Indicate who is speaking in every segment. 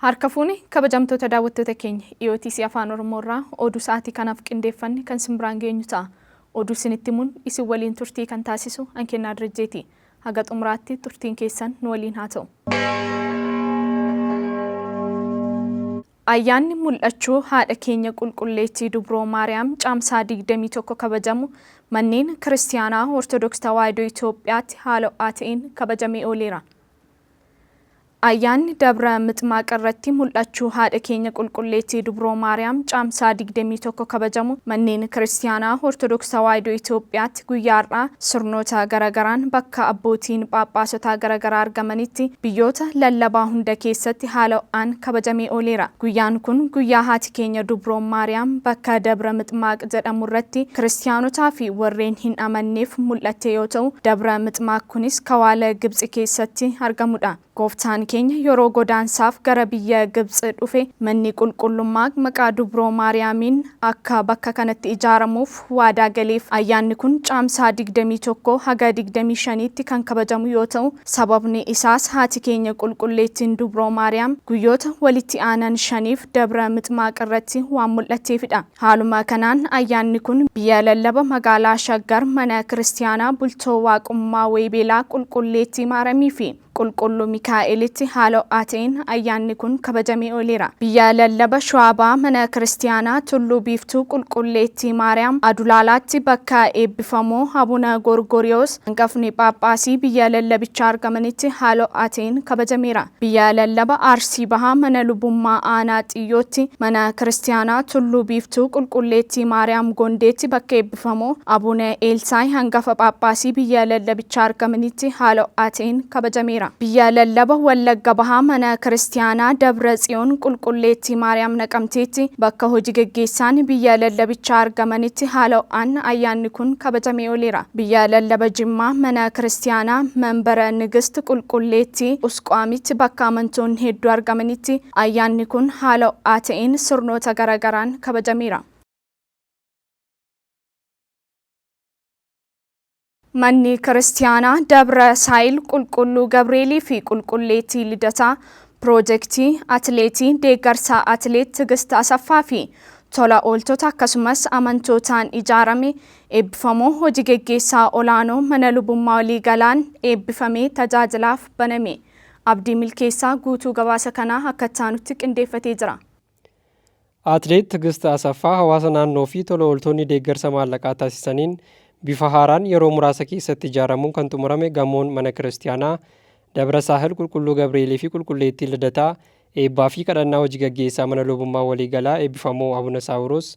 Speaker 1: Harka fuuni kabajamtoota daawwattoota keenya EOTC Afaan Oromoorraa oduu sa'aatii kanaaf qindeeffanne kan simbiraan geenyu ta'a. Oduu isinitti himuun isin waliin turtii kan taasisu Ankennaa Dirjeeti. Haga xumuraatti turtiin keessan nu waliin haa ta'u. Ayyaanni mul'achuu haadha keenya qulqulleettii Dubroo Maariyaam caamsaa 21 kabajamu manneen Kiristaanaa Ortodoksii Tawaahidoo Itoophiyaatti haala ho'aa ta'een kabajamee ooleera. Ayyaanni Dabra Mixmaaq irratti mul'achuu haadha keenya qulqulleettii Dubroo Maariyaam caamsaa 21 kabajamu manneen Kiristaanaa Ortodoksii Tawaahidoo Itoophiyaatti guyyaa har'aa sirnoota garagaraan bakka abbootiin Phaaphaasota garagaraa argamanitti biyyoota lallabaa hunda keessatti haala ho'aan kabajamee ooleera. Guyyaan kun guyyaa haati keenya Dubroo Maariyaam bakka Dabra Mixmaaq jedhamu irratti Kiristaanotaa fi warreen hin amanneef mul'ate yoo ta'u, Dabra Mixmaaq kunis Kawaala Gibxi keessatti argamudha. Gooftaan keenya yeroo godaansaaf gara biyya Gibxi dhufe manni qulqullummaa maqaa Dubroo Maariyaamiin akka bakka kanatti ijaaramuuf waadaa galeef. Ayyaanni kun caamsaa 21 haga 25tti kan kabajamu yoo ta'u, sababni isaas haati keenya qulqulleettiin Dubroo Maariyaam guyyoota walitti aanan 5f Dabra Mixmaaq irratti waan mul'atteefidha. Haaluma kanaan ayyaanni kun biyya lallaba magaalaa Shaggar mana Kiristaanaa Bultoo Waaqummaa Weebelaa qulqulleettii Maariyaamii fi qulqulluu Mikaa'elitti haala ho'aa ta'een ayyaanni kun kabajamee ooleera. Biyya lallaba Shawaabaa mana Kiristaanaa Tulluu Biiftuu qulqulleettii Maariyaam Adulaalaatti bakka eebbifamoo Abuna Gorgoriyoos hangafni Phaaphaasii biyya lallabichaa argamanitti haala ho'aa ta'een kabajameera. Biyya lallaba Arsii Bahaa mana lubummaa aanaa Xiyyootti mana Kiristaanaa Tulluu Biiftuu qulqulleettii Maariyaam Gondeetti bakka eebbifamoo Abuna Eelsaay hangafa Phaaphaasii biyya lallabichaa argamanitti haala ho'aa ta'een kabajameera. Biyya lallaba Wallagga Bahaa mana Kiristaanaa Dabra Tsiyoon qulqulleettii Maariyaam Naqamteetti bakka hojii gaggeessaan biyya lallabichaa argamanitti haala ho'aan ayyaanni kun kabajamee ooleera. Biyya lallaba Jimmaa mana Kiristaanaa Manbara Nigist qulqulleettii Usqaamitti bakka amantoonni hedduu argamanitti ayyaanni kun haala ho'aa ta'een sirnoota garagaraan kabajameera. Manni Kiristaanaa Dabra Saayil qulqulluu Gabreelii fi qulqulleettii Lidataa Piroojeektii Atileetii Deeggarsaa Atileet Tigist Asaffaa fi tola ooltota akkasumas amantootaan ijaarame eebbifamoo hojii gaggeessaa olaanoo mana lubummaa waliigalaan eebbifamee tajaajilaaf baname. Abdii Milkeessaa guutuu gabaasa kanaa akka ittaanutti qindeeffatee jira.
Speaker 2: Atileet Tigist Asaffaa hawaasa naannoo fi tola ooltonni deeggarsa maallaqaa taasisaniin bifa haaraan yeroo muraasa keessatti ijaaramuun kan xumurame gamoon mana Kiristaanaa Dabra Saahil qulqulluu Gabreelii fi qulqulleettii Lidataa eebbaa fi kadhannaa hojii gaggeessaa mana lubummaa waliigalaa eebbifamoo Abuna Saawuroos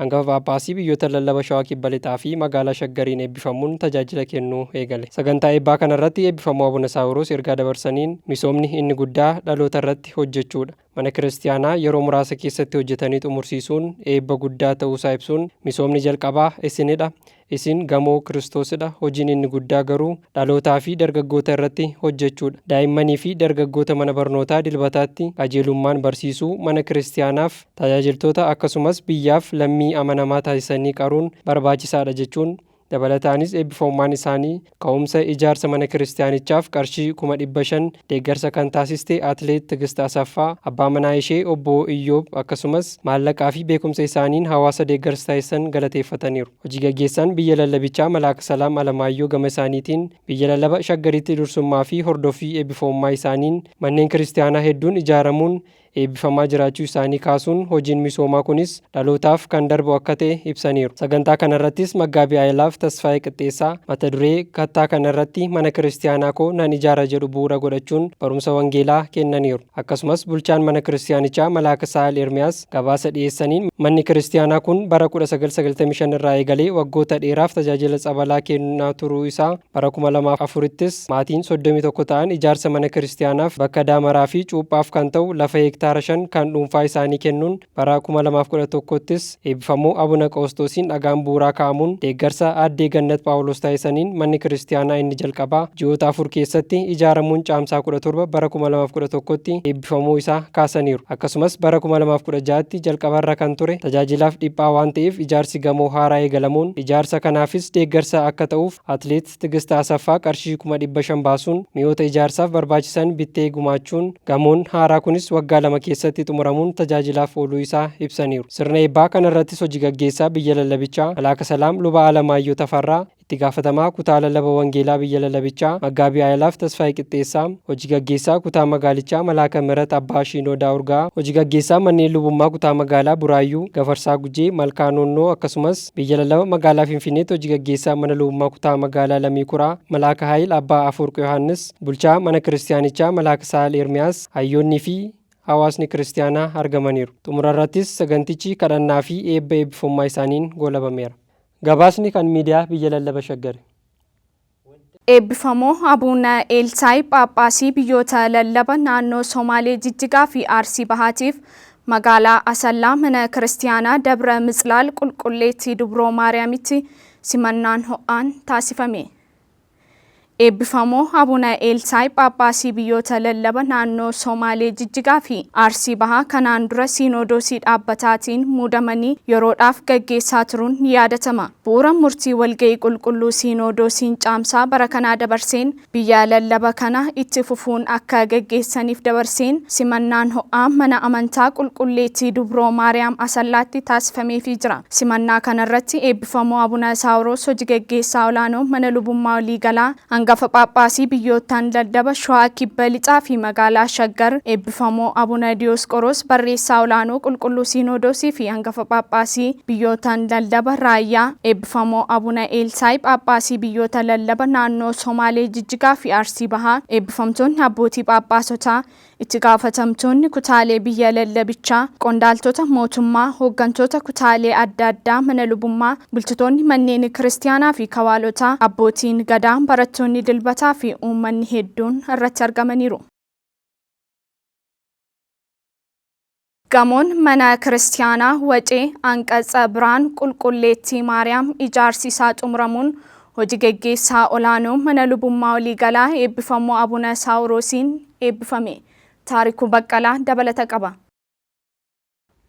Speaker 2: hangafa Phaaphaasii biyyoota lallaba Shawaa Kibba Lixaa fi magaalaa Shaggariin eebbifamuun tajaajila kennuu eegale. Sagantaa eebbaa kanarratti eebbifamoo Abuna Saawuroos ergaa dabarsaniin misoomni inni guddaa dhaloota irratti hojjechuudha. Mana Kiristaanaa yeroo muraasa keessatti hojjetanii xumursiisuun eebba guddaa ta'uusaa ibsuun misoomni jalqabaa isinidha. Isin gamoo Kiristoosidha. Hojiin inni guddaa garuu dhalootaa fi dargaggoota irratti hojjechuudha. Daa'immanii fi dargaggoota mana barnootaa dilbataatti qajeelummaan barsiisuu mana Kiristaanaaf tajaajiltoota akkasumas biyyaaf lammii amanamaa taasisanii qaruun barbaachisaadha jechuun dabalataanis eebbifamummaan isaanii ka'umsa ijaarsa mana Kiristaanichaaf qarshii 500,000 deeggarsa kan taasiste Atileet Tigist Asaffaa abbaa manaa ishee obbo Iyyoob akkasumas maallaqaa fi beekumsa isaaniin hawaasa deeggarsa taasisan galateeffataniiru. Hojii gaggeessaan biyya lallabichaa Malaaka Salaam Alamaayyoo gama isaaniitiin biyya lallaba Shaggariitti dursummaa fi hordofii eebbifamummaa isaaniin manneen Kiristaanaa hedduun ijaaramuun eebbifamaa jiraachuu isaanii kaasuun hojiin misoomaa kunis dhalootaaf kan darbu akka ta'e ibsaniiru. Sagantaa kanarrattis Maggaabii Ayilaaf Tasfaayee Qixxeessaa mata duree kattaa kanarratti mana Kiristaanaa koo nan ijaara jedhu bu'uura godhachuun barumsa wangeelaa kennaniiru. Akkasumas bulchaan mana Kiristaanichaa Malaaka Saahil Ermiyaas gabaasa dhiyeessaniin manni Kiristaanaa kun bara 1995 irraa eegalee waggoota dheeraaf tajaajila tsabalaa kennaa turuu isaa bara 2004ttis maatiin 31 ta'an ijaarsa mana Kiristaanaaf bakka daamaraa fi cuuphaaf kan ta'u lafa hektaara 5 kan dhuunfaa isaanii kennuun bara 2011ttis eebbifamoo Abuna Qoosxoosiin dhagaan bu'uuraa kaa'amuun deeggarsa aaddee Gannat Phaawulos taasisaniin manni Kiristaanaa inni jalqabaa ji'oota 4 keessatti ijaaramuun caamsaa 17 bara 2011tti eebbifamuu isaa kaasaniiru. Akkasumas bara 2016tti jalqabarra kan ture tajaajilaaf dhiphaa waan ta'eef ijaarsi gamoo haaraa eegalamuun ijaarsa kanaafis deeggarsa akka ta'uuf Atileet Tigist Asaffaa qarshii 500,000 baasuun mi'oota ijaarsaaf barbaachisan bittee gumaachuun gamoon haaraa kunis waggaa 2 lama keessatti xumuramuun tajaajilaaf ooluu isaa ibsaniiru. Sirna eebbaa kanarrattis hojii gaggeessaa biyya lallabichaa Malaaka Salaam Luba Alamaayyoo Tafarraa, itti gaafatamaa kutaa lallaba wangeelaa biyya lallabichaa Maggaabii Ayyaalaaf Tasfaayee Qixxeessaa, hojii gaggeessaa kutaa magaalichaa Malaaka Mihirat Abbaa Shiinoo Daawurgaa, hojii gaggeessaa manneen lubummaa kutaa magaalaa Buraayyuu Gafarsaa Gujee Malkaa Noonnoo, akkasumas biyya lallaba magaalaa Finfinneetti hojii gaggeessaa mana lubummaa kutaa magaalaa Lamii Kuraa Malaaka Haayil Abbaa Afurqoo Yohaannis, bulchaa mana kiristiyaanichaa Malaaka Saal Ermiyaas, hayyoonnii fi hawaasni kiristiyaanaa argamaniiru. Xumurarrattis sagantichi kadhannaa fi eebba eebbifamummaa isaaniin goolabameera. Gabaasni kan miidiyaa biyya lallaba shaggare.
Speaker 1: Eebbifamoo Abuuna Eelsaay Phaaphaasii biyyoota lallaba naannoo Somaalee Jijjigaa fi Arsii Bahaatiif magaalaa Asallaa mana kiristiyaanaa Dabra Mitsilaal Qulqulleettii Dubroo Maariyaamitti simannaan ho'aan taasifame. Eebbifamoo Abuuna Eelsaay Phaaphaasii biyyoota lallaba naannoo Somaalee Jijjigaa fi Arsii Bahaa kanaan dura Siinodoosii dhaabbataatiin muudamanii yeroodhaaf gaggeessaa turuun ni yaadatama. Bu'uura murtii walgahii qulqulluu Siinodoosiin caamsaa bara kanaa dabarseen biyya lallaba kana itti fufuun akka gaggeessaniif dabarseen simannaan ho'aan mana amantaa Qulqulleettii Dubroo Maariyaam Asallaatti taasifameefii jira. Simannaa kanarratti eebbifamoo Abuuna Saawuroos hojii gaggeessaa olaanoo mana lubummaa waliigalaa hangafa Phaaphaasii biyyootaan lallaba Shawaa Kibba Lixaa fi magaalaa Shaggar, eebbifamoo Abuuna Diyoosqoroos barreessaa olaanoo qulqulluu Siinodoosii fi hangafa Phaaphaasii biyyootaan lallaba Raayyaa, eebbifamoo Abuuna Eelsaay Phaaphaasii biyyoota lallaba naannoo Somaalee Jijjigaa fi Arsii Bahaa, eebbifamtoonni abbootii Phaaphaasotaa, itti gaafatamtoonni kutaalee biyya lallabichaa, qondaaltota mootummaa, hooggantoota kutaalee adda addaa mana lubummaa, bulchitoonni manneen kiristiyaanaa fi kawaalotaa, abbootiin gadaa, barattoonni dilbataa fi uummanni hedduun irratti argamaniiru. Gamoon mana kiristiyaanaa Wacee Anqatsa Biraan Qulqulleettii Maariyaam ijaarsi isaa xumuramuun hojii gaggeessaa olaanoo mana lubummaa waliigalaa eebbifamoo Abuuna Saawuroosiin eebbifame. Taarikuu Baqqalaa dabalata qaba.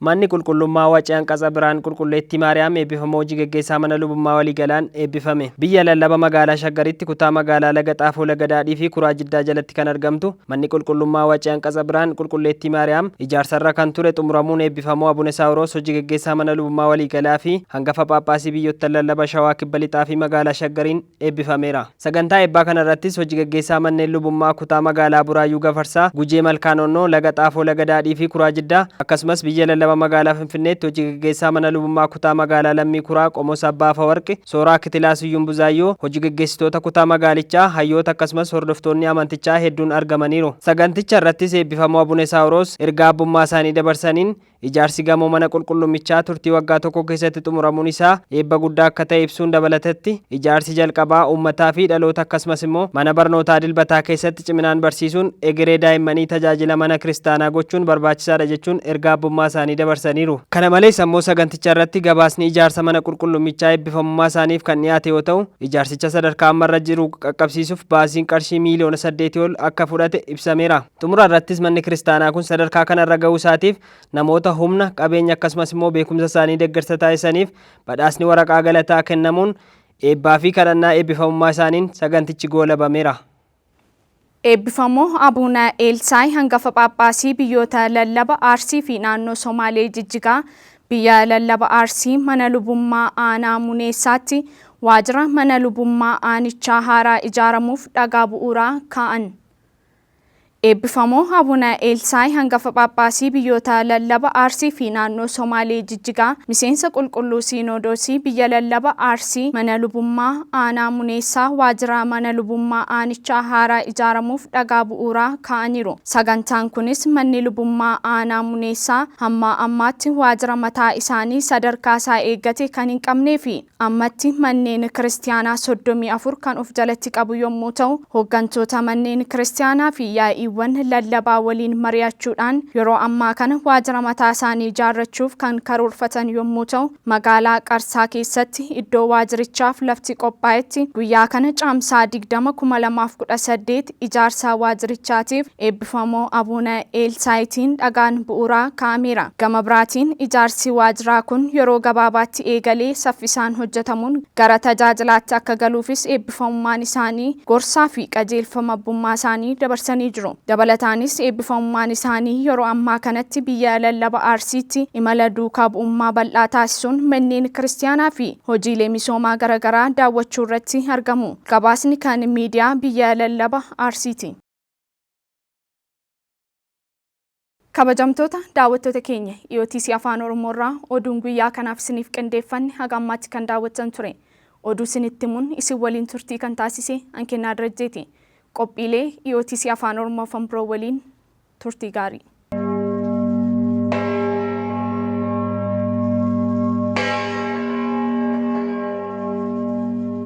Speaker 3: Manni qulqullummaa Wacee Anqatsa Biraan Qulqulleettii Maariyaam eebbifamoo hojii gaggeessaa mana lubummaa waliigalaan eebbifame. Biyya lallaba magaalaa Shaggaritti kutaa magaalaa Laga Xaafoo Laga Daadhii fi Kuraa Jiddaa jalatti kan argamtu manni qulqullummaa Wacee Anqatsa Biraan Qulqulleettii Maariyaam ijaarsarra kan ture xumuramuun eebbifamoo Abuuna Saawuroos hojii gaggeessaa mana lubummaa waliigalaa fi hangafa Phaaphaasii biyyoota lallaba Shawaa Kibba Lixaa fi magaalaa Shaggariin eebbifameera. Sagantaa eebbaa kanarrattis hojii gaggeessaa manneen lubummaa kutaa magaalaa Buraayyuu Gafarsaa, Gujee Malkaa Noonnoo, Laga Xaafoo Laga Daadhii fi Kuraa Jiddaa, akkasumas biyya lallaba magaalaa Finfinneetti hojii gaggeessaa mana lubummaa kutaa magaalaa Lammii Kuraa Qomoos Abbaa Afawarqi, Sooraa Kitilaasiyyuun Buzaayyoo, hojii gaggeessitoota kutaa magaalichaa, hayyoota akkasumas hordoftoonni amantichaa hedduun argamaniiru. Saganticha irrattis eebbifamoo Abuuna Saawuroos ergaa abbummaa isaanii dabarsaniin ijaarsi gamoo mana qulqullumichaa turtii waggaa tokko keessatti xumuramuun isaa eebba guddaa akka ta'e ibsuun dabalatatti ijaarsi jalqabaa uummataa fi dhaloota akkasumas immoo mana barnootaa dilbataa keessatti ciminaan barsiisuun egeree daa'immanii tajaajila mana kiristaanaa gochuun barbaachisaadha jechuun ergaa abbummaa isaanii dabarsaniiru. Kana malees ammoo saganticha irratti gabaasni ijaarsa mana qulqullumichaa eebbifamummaa isaaniif kan dhiyaate yoo ta'u, ijaarsicha sadarkaa ammarra jiru qaqqabsiisuuf baasiin qarshii miliyoona 8 ol akka fudhate ibsameera. Xumura irrattis manni kiristaanaa kun sadarkaa kanarra ga'uu isaatiif namoota humna qabeenya akkasumas immoo beekumsa isaanii deeggarsa taasisaniif badhaasni waraqaa galataa kennamuun eebbaa fi kadhannaa eebbifamummaa isaaniin sagantichi goolabameera.
Speaker 1: Eebbifamoo Abuuna Eelsaay hangafa Phaaphaasii biyyoota lallaba Arsii fi naannoo Somaalee Jijjigaa biyya lallaba Arsii mana lubummaa aanaa Muneessaatti waajjira mana lubummaa aanichaa haaraa ijaaramuuf dhagaa bu'uuraa kaa'an. Eebbifamoo Abuuna Eelsaay hangafa Phaaphaasii biyyoota lallaba Arsii fi naannoo Somaalee Jijjigaa miseensa qulqulluu Siinodoosii biyya lallaba Arsii mana lubummaa aanaa Muneessaa waajjira mana lubummaa aanichaa haaraa ijaaramuuf dhagaa bu'uuraa kaa'aniiru. Sagantaan kunis manni lubummaa aanaa Muneessaa hamma ammaatti waajjira mataa isaanii sadarkaa isaa eeggate kan hin qabnee fi ammatti manneen kiristiyaanaa 34 kan of jalatti qabu yommuu ta'u, hooggantoota manneen kiristiyaanaa fi yaa'iiwwan lallabaa waliin mari'achuudhaan yeroo ammaa kana waajjira mataa isaanii ijaarrachuuf kan karoorfatan yommuu ta'u, magaalaa Qarsaa keessatti iddoo waajjirichaaf lafti qophaa'etti guyyaa kana caamsaa 2018 ijaarsa waajjirichaatiif eebbifamoo Abuuna Eelsaayitiin dhagaan bu'uuraa kaa'ameera. Gama biraatiin ijaarsi waajjiraa kun yeroo gabaabaatti eegalee saffisaan hojjetamuun gara tajaajilaatti akka galuufis eebbifamummaan isaanii gorsaa fi qajeelfama abbummaa isaanii dabarsanii jiru. Dabalataanis eebbifamummaan isaanii yeroo ammaa kanatti biyya lallaba Arsiitti imala duukaa bu'ummaa bal'aa taasisuun manneen kiristaanaa fi hojiilee misoomaa garaagaraa daawwachuu irratti argamu. Gabaasni kan miidiyaa biyya lallaba Arsiiti. Kabajamtoota daawwattoota keenya EOTC Afaan Oromoo irraa oduun guyyaa kanaaf isiniif qindeeffanne haga ammaatti kan daawwattan ture. Oduu isinitti himuun isin waliin turtii kan taasise Ankennaa Darajjeeti. Qophiilee EOTC Afaan Oromoo fan biroo waliin turtii gaarii.